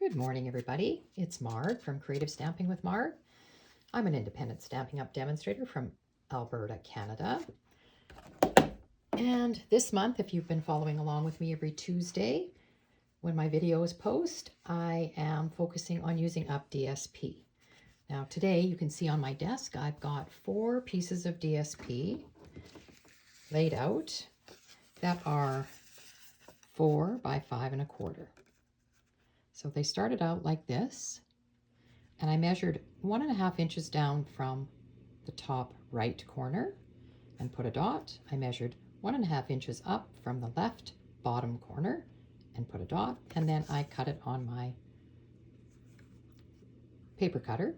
Good morning, everybody. It's Marg from Creative Stamping with Marg. I'm an independent Stampin' Up! Demonstrator from Alberta, Canada. And this month, if you've been following along with me every Tuesday, when my videos post, I am focusing on using up DSP. Now today, you can see on my desk, I've got 4 pieces of DSP laid out that are 4 by 5 1/4. So they started out like this, and I measured 1.5 inches down from the top right corner and put a dot. I measured 1.5 inches up from the left bottom corner and put a dot, and then I cut it on my paper cutter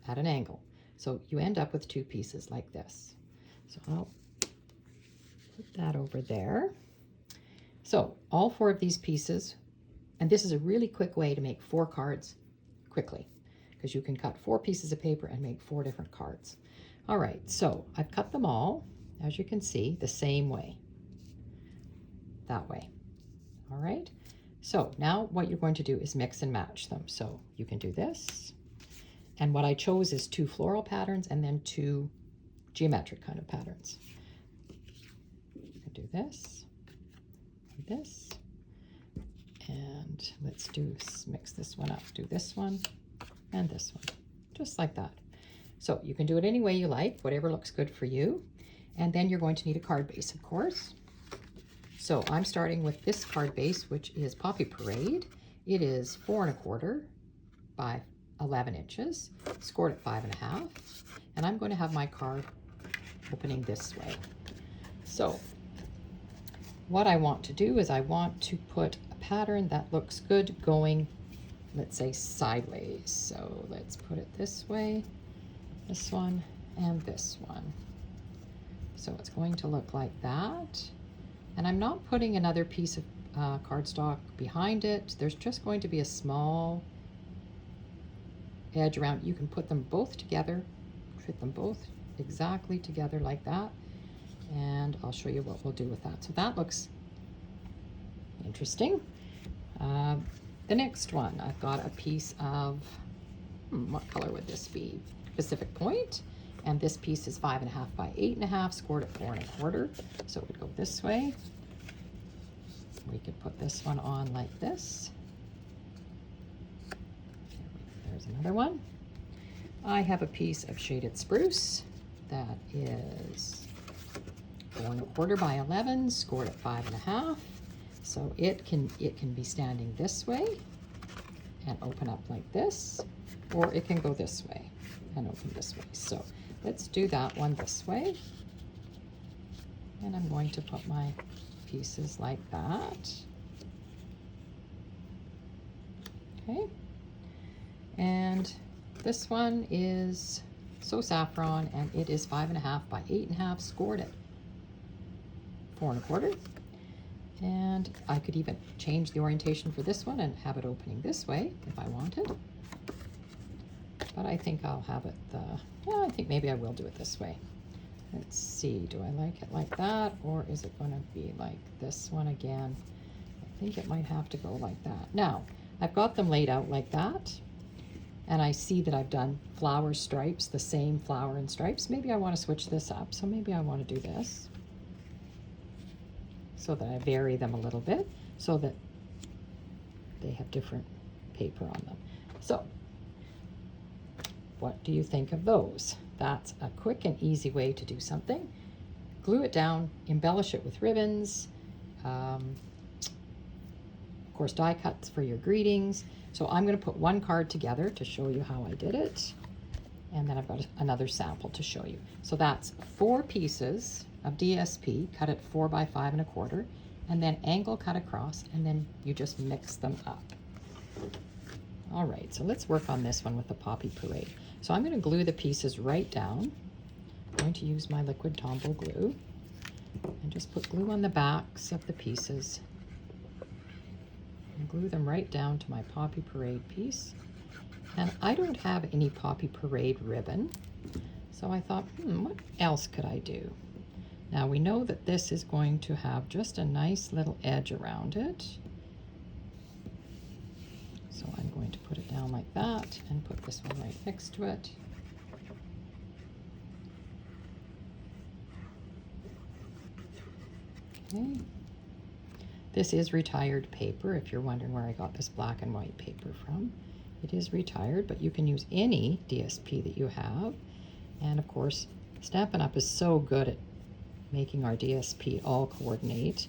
at an angle. So you end up with 2 pieces like this. So I'll put that over there. So all 4 of these pieces, and this is a really quick way to make 4 cards quickly, because you can cut 4 pieces of paper and make 4 different cards. All right, so I've cut them all, as you can see, the same way, that way. All right, so now what you're going to do is mix and match them. So you can do this, and what I chose is 2 floral patterns and then 2 geometric kind of patterns. You can do this and this. And let's mix this one up. Do this one and this one, just like that. So you can do it any way you like, whatever looks good for you. And then you're going to need a card base, of course. So I'm starting with this card base, which is Poppy Parade. It is 4 1/4 by 11 inches, scored at 5 1/2. And I'm going to have my card opening this way. So what I want to do is I want to put pattern that looks good going, let's say, sideways. So let's put it this way, this one, and this one. So it's going to look like that. And I'm not putting another piece of cardstock behind it. There's just going to be a small edge around. You can put them both together, fit them both exactly together like that. And I'll show you what we'll do with that. So that looks interesting. The next one, I've got a piece of, what color would this be? Pacific Point. And this piece is 5 1/2 by 8 1/2, scored at 4 1/4. So it would go this way. We could put this one on like this. There's another one. I have a piece of shaded spruce that is 4 1/4 by 11, scored at 5 1/2. So it can be standing this way and open up like this, or it can go this way and open this way. So let's do that one this way. And I'm going to put my pieces like that. Okay. And this one is So Saffron, and it is 5 1/2 by 8 1/2, scored at 4 1/4. And I could even change the orientation for this one and have it opening this way if I wanted. But I think I'll have it, I think maybe I will do it this way. Let's see, do I like it like that, or is it going to be like this one again? I think it might have to go like that. Now, I've got them laid out like that, and I see that I've done flower stripes, the same flower and stripes. Maybe I want to switch this up, so maybe I want to do this, so that I vary them a little bit so that they have different paper on them. So what do you think of those? That's a quick and easy way to do something. Glue it down, embellish it with ribbons, of course die cuts for your greetings. So I'm going to put one card together to show you how I did it, and then I've got another sample to show you. So that's 4 pieces of DSP cut at 4 by 5 1/4, and then angle cut across, and then you just mix them up. All right, so let's work on this one with the Poppy Parade. So I'm going to glue the pieces right down. I'm going to use my liquid Tombow glue and just put glue on the backs of the pieces and glue them right down to my Poppy Parade piece. And I don't have any Poppy Parade ribbon, so I thought, what else could I do? Now we know that this is going to have just a nice little edge around it. So I'm going to put it down like that and put this one right next to it. Okay. This is retired paper, if you're wondering where I got this black and white paper from. It is retired, but you can use any DSP that you have. And of course, Stampin' Up! Is so good at making our DSP all coordinate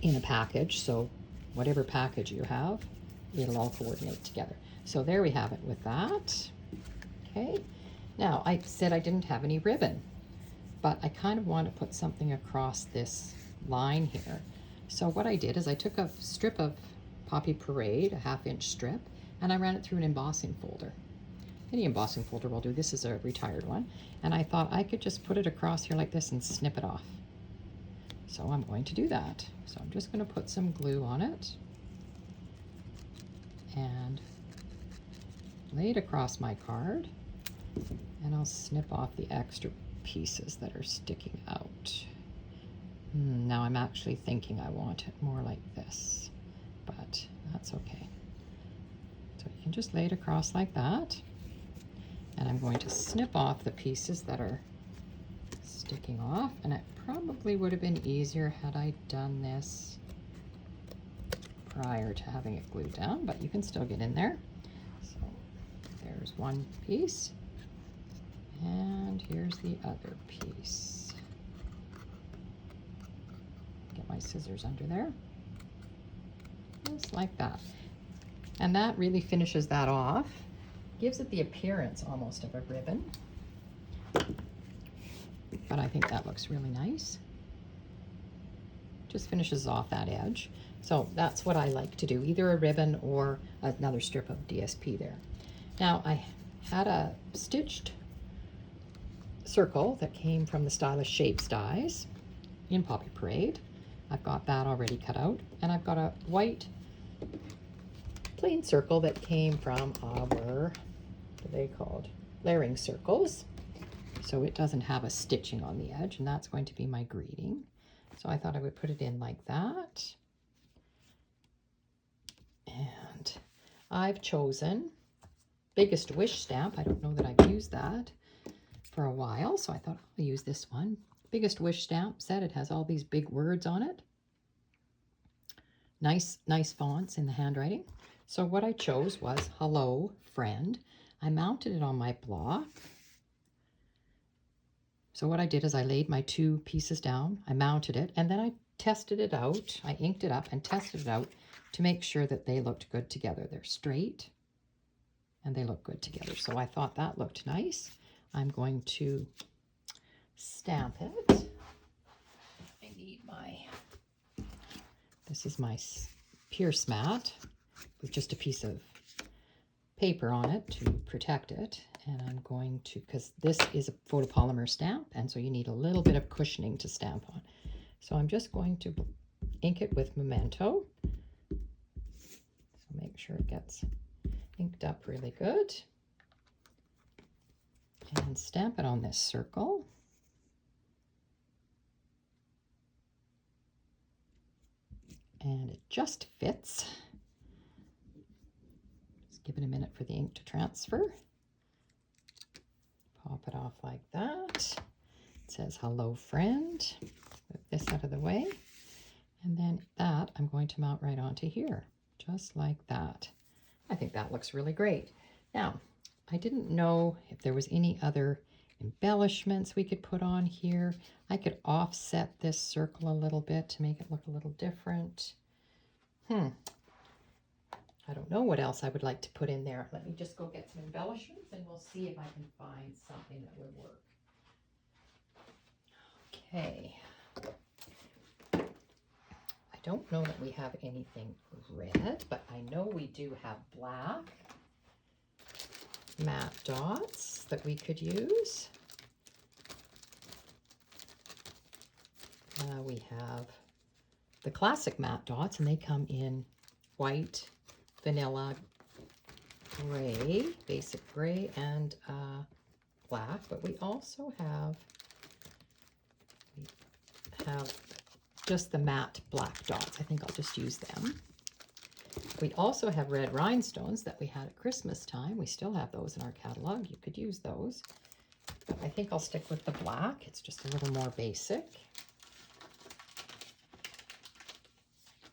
in a package. So whatever package you have, it'll all coordinate together. So there we have it with that. Okay. Now, I said I didn't have any ribbon, but I kind of want to put something across this line here. So what I did is I took a strip of Poppy Parade, a 1/2-inch strip, and I ran it through an embossing folder. Any embossing folder will do. This is a retired one. And I thought I could just put it across here like this and snip it off. So I'm going to do that. So I'm just going to put some glue on it and lay it across my card, and I'll snip off the extra pieces that are sticking out. Now I'm actually thinking I want it more like this, but that's okay. So you can just lay it across like that, and I'm going to snip off the pieces that are sticking off, and it probably would have been easier had I done this prior to having it glued down, but you can still get in there. So there's one piece, and here's the other piece. Get my scissors under there, just like that. And that really finishes that off. Gives it the appearance almost of a ribbon, but I think that looks really nice. Just finishes off that edge. So that's what I like to do, either a ribbon or another strip of DSP there. Now I had a stitched circle that came from the Stylish Shapes dies in Poppy Parade. I've got that already cut out, and I've got a white plain circle that came from our, what are they called? Layering circles. So it doesn't have a stitching on the edge, and that's going to be my greeting. So I thought I would put it in like that. And I've chosen Biggest Wish stamp. I don't know that I've used that for a while, so I thought I'll use this one. Biggest Wish stamp set. It has all these big words on it. Nice fonts in the handwriting. So what I chose was Hello Friend. I mounted it on my block. So what I did is I laid my two pieces down, I mounted it, and then I tested it out. I inked it up and tested it out to make sure that they looked good together. They're straight and they look good together. So I thought that looked nice. I'm going to stamp it. I need this is my Pierce mat with just a piece of paper on it to protect it. And I'm going to, because this is a photopolymer stamp, and so you need a little bit of cushioning to stamp on. So I'm just going to ink it with Memento. So make sure it gets inked up really good. And stamp it on this circle. And it just fits. Just give it a minute for the ink to transfer. Pop it off like that. It says Hello Friend. Move this out of the way. And then that I'm going to mount right onto here, just like that. I think that looks really great. Now, I didn't know if there was any other embellishments we could put on here. I could offset this circle a little bit to make it look a little different. I don't know what else I would like to put in there. Let me just go get some embellishments and we'll see if I can find something that would work. Okay. I don't know that we have anything red, but I know we do have black matte dots that we could use. We have the classic matte dots, and they come in white, vanilla, gray, basic gray, and black. But we also have just the matte black dots. I think I'll just use them. We also have red rhinestones that we had at Christmas time. We still have those in our catalog. You could use those. But I think I'll stick with the black. It's just a little more basic.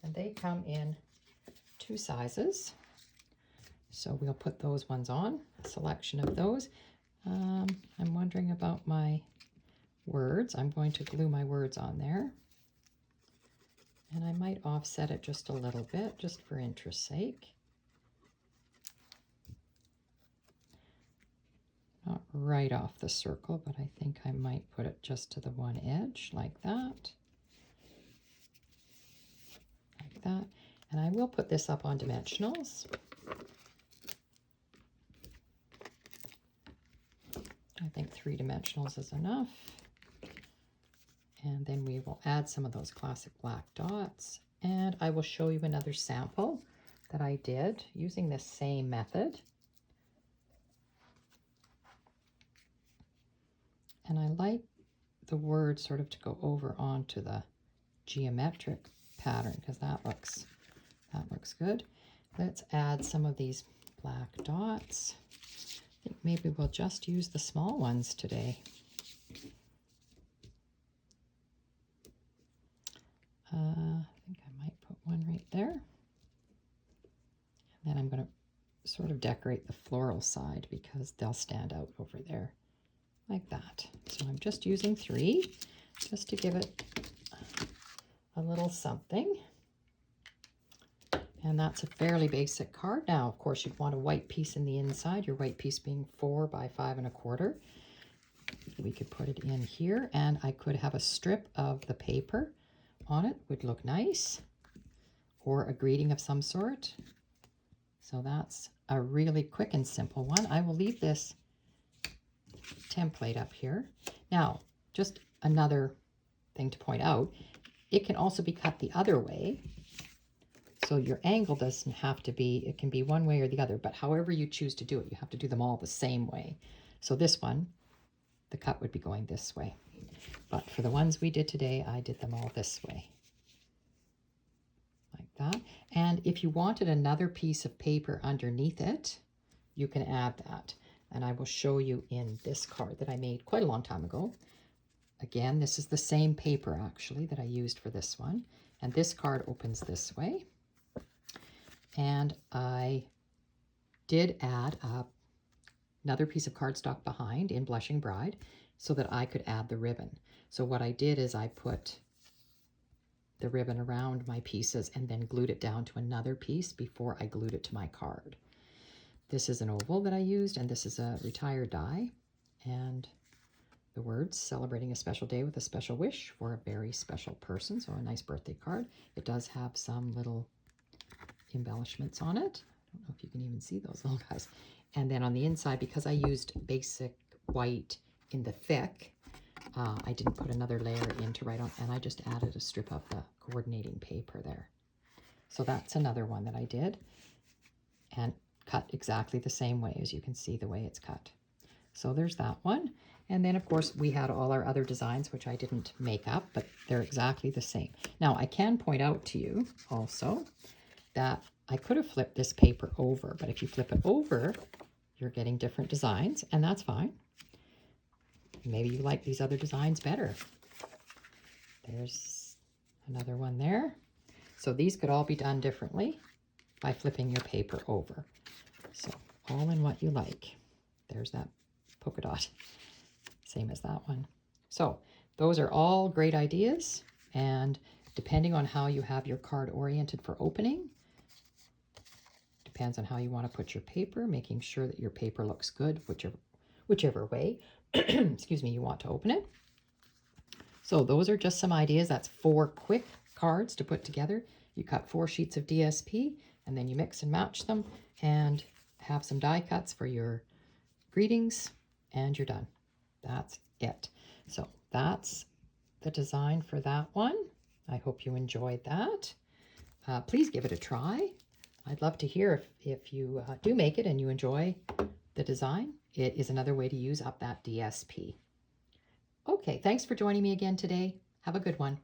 And they come in 2 sizes. So we'll put those ones on, a selection of those. I'm wondering about my words. I'm going to glue my words on there. And I might offset it just a little bit, just for interest's sake. Not right off the circle, but I think I might put it just to the one edge, like that. Like that. And I will put this up on dimensionals. I think 3 dimensionals is enough. And then we will add some of those classic black dots. And I will show you another sample that I did using this same method. And I like the word sort of to go over onto the geometric pattern because that looks good. Let's add some of these black dots. I think maybe we'll just use the small ones today. I think I might put one right there. And then I'm going to sort of decorate the floral side because they'll stand out over there like that. So I'm just using 3 just to give it a little something. And that's a fairly basic card. Now, of course, you'd want a white piece in the inside, your white piece being 4 by 5 1/4. We could put it in here, and I could have a strip of the paper on it, would look nice, or a greeting of some sort. So that's a really quick and simple one. I will leave this template up here. Now, just another thing to point out, it can also be cut the other way. So your angle doesn't have to be, it can be one way or the other, but however you choose to do it, you have to do them all the same way. So this one, the cut would be going this way. But for the ones we did today, I did them all this way. Like that. And if you wanted another piece of paper underneath it, you can add that. And I will show you in this card that I made quite a long time ago. Again, this is the same paper actually that I used for this one. And this card opens this way. And I did add another piece of cardstock behind in Blushing Bride so that I could add the ribbon. So what I did is I put the ribbon around my pieces and then glued it down to another piece before I glued it to my card. This is an oval that I used, and this is a retired die. And the words, celebrating a special day with a special wish for a very special person. So a nice birthday card. It does have some little embellishments on it. I don't know if you can even see those little guys. And then on the inside, because I used basic white in the thick, I didn't put another layer in to write on, and I just added a strip of the coordinating paper there. So that's another one that I did and cut exactly the same way, as you can see the way it's cut. So there's that one. And then of course we had all our other designs, which I didn't make up, but they're exactly the same. Now I can point out to you also that I could have flipped this paper over, but if you flip it over, you're getting different designs, and that's fine. Maybe you like these other designs better. There's another one there. So these could all be done differently by flipping your paper over. So all in what you like. There's that polka dot, same as that one. So those are all great ideas, and depending on how you have your card oriented for opening, depends on how you want to put your paper, making sure that your paper looks good, whichever way, excuse me, you want to open it. So those are just some ideas. That's 4 quick cards to put together. You cut 4 sheets of DSP, and then you mix and match them and have some die cuts for your greetings, and you're done. That's it. So that's the design for that one. I hope you enjoyed that. Please give it a try. I'd love to hear if you do make it and you enjoy the design. It is another way to use up that DSP. Okay, thanks for joining me again today. Have a good one.